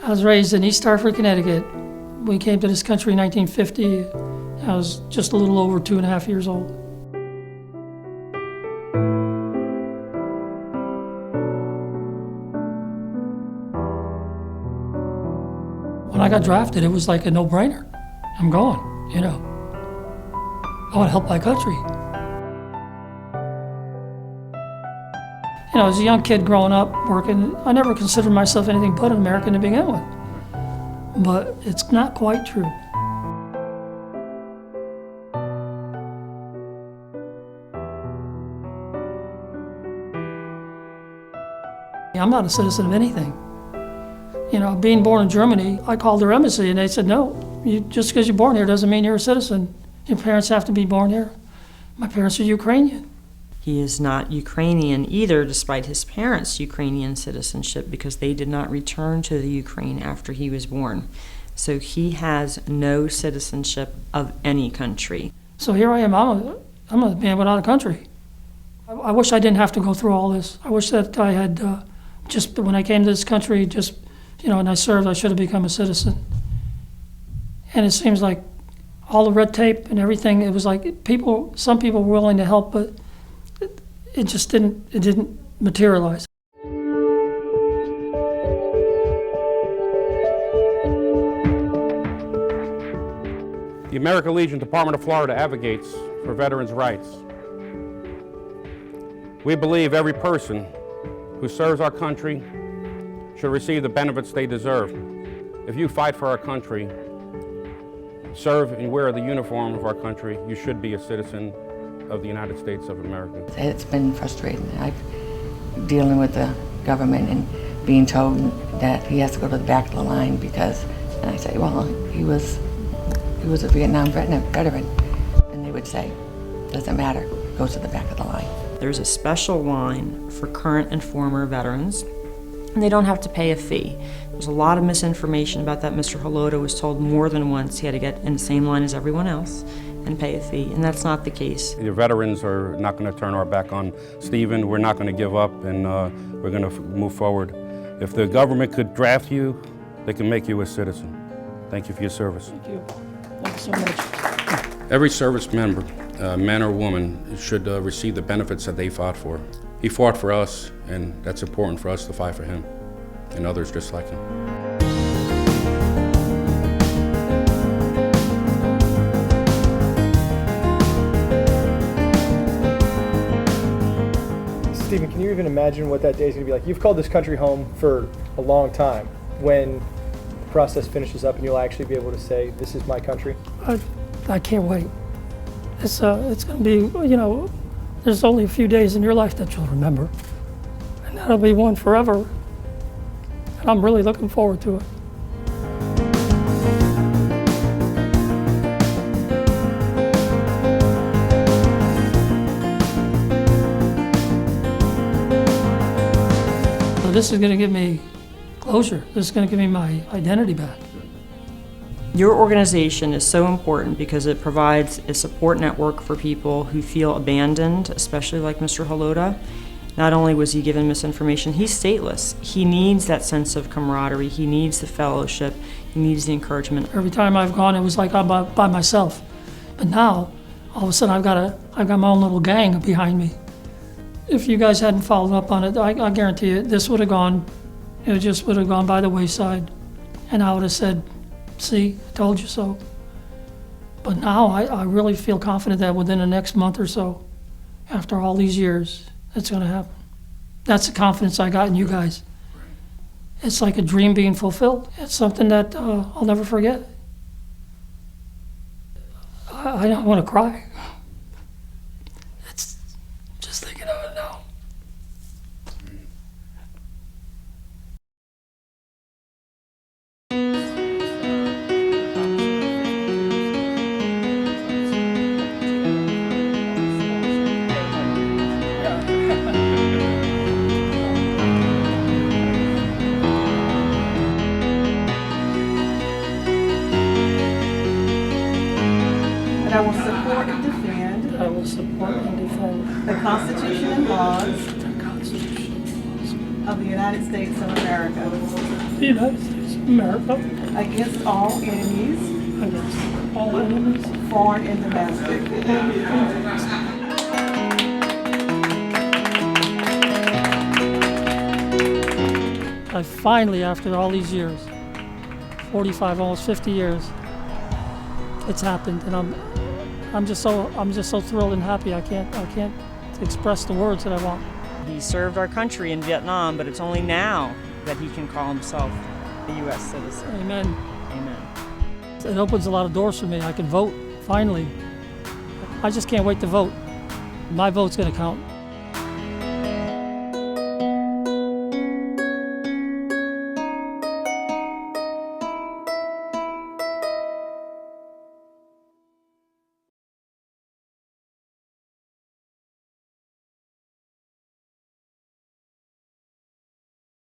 I was raised in East Hartford, Connecticut. We came to this country in 1950. I was just a little over 2.5 years old. When I got drafted, it was like a no-brainer. I'm going, you know. I want to help my country. You know, as a young kid growing up, working, I never considered myself anything but an American to begin with. But it's not quite true. I'm not a citizen of anything. You know, being born in Germany, I called their embassy and they said, no, just because you're born here doesn't mean you're a citizen. Your parents have to be born here. My parents are Ukrainian. He is not Ukrainian either, despite his parents' Ukrainian citizenship, because they did not return to the Ukraine after he was born. So he has no citizenship of any country. So here I am, I'm a man without a country. I wish I didn't have to go through all this. I wish that I had, just when I came to this country, just, you know, and I served, I should have become a citizen. And it seems like all the red tape and everything, it was like some people were willing to help, but it just didn't materialize. The American Legion Department of Florida advocates for veterans' rights. We believe every person who serves our country should receive the benefits they deserve. If you fight for our country, serve and wear the uniform of our country, you should be a citizen of the United States of America. It's been frustrating. Dealing with the government and being told that he has to go to the back of the line because, and I say, well, he was a Vietnam veteran. And they would say, doesn't matter, go to the back of the line. There's a special line for current and former veterans, and they don't have to pay a fee. There's a lot of misinformation about that. Mr. Holota was told more than once he had to get in the same line as everyone else and pay a fee, and that's not the case. The veterans are not going to turn our back on Stephen. We're not going to give up, and we're going to move forward. If the government could draft you, they can make you a citizen. Thank you for your service. Thank you. Thank you so much. Every service member, man or woman, should receive the benefits that they fought for. He fought for us, and that's important for us to fight for him and others just like him. Stephen, can you even imagine what that day is going to be like? You've called this country home for a long time. When the process finishes up and you'll actually be able to say, this is my country? I can't wait. It's going to be, you know, there's only a few days in your life that you'll remember. And that'll be one forever. And I'm really looking forward to it. So this is going to give me closure. This is going to give me my identity back. Your organization is so important because it provides a support network for people who feel abandoned, especially like Mr. Holota. Not only was he given misinformation, he's stateless. He needs that sense of camaraderie. He needs the fellowship. He needs the encouragement. Every time I've gone, it was like I'm by myself. But now, all of a sudden, I've got my own little gang behind me. If you guys hadn't followed up on it, I guarantee you, this would have gone, it just would have gone by the wayside. And I would have said, see, I told you so. But now I really feel confident that within the next month or so, after all these years, it's going to happen. That's the confidence I got in you guys. It's like a dream being fulfilled. It's something that I'll never forget. I don't want to cry. It's just thinking of it now. I will support and defend I will support and defend the Constitution and laws the Constitution of the United States of America of the United States. America against all enemies, against all enemies, foreign and domestic, I finally, after all these years, 45, almost 50 years, it's happened, and I'm just so thrilled and happy. I can't express the words that I want. He served our country in Vietnam, but it's only now that he can call himself a U.S. citizen. Amen. Amen. It opens a lot of doors for me. I can vote finally. I just can't wait to vote. My vote's going to count.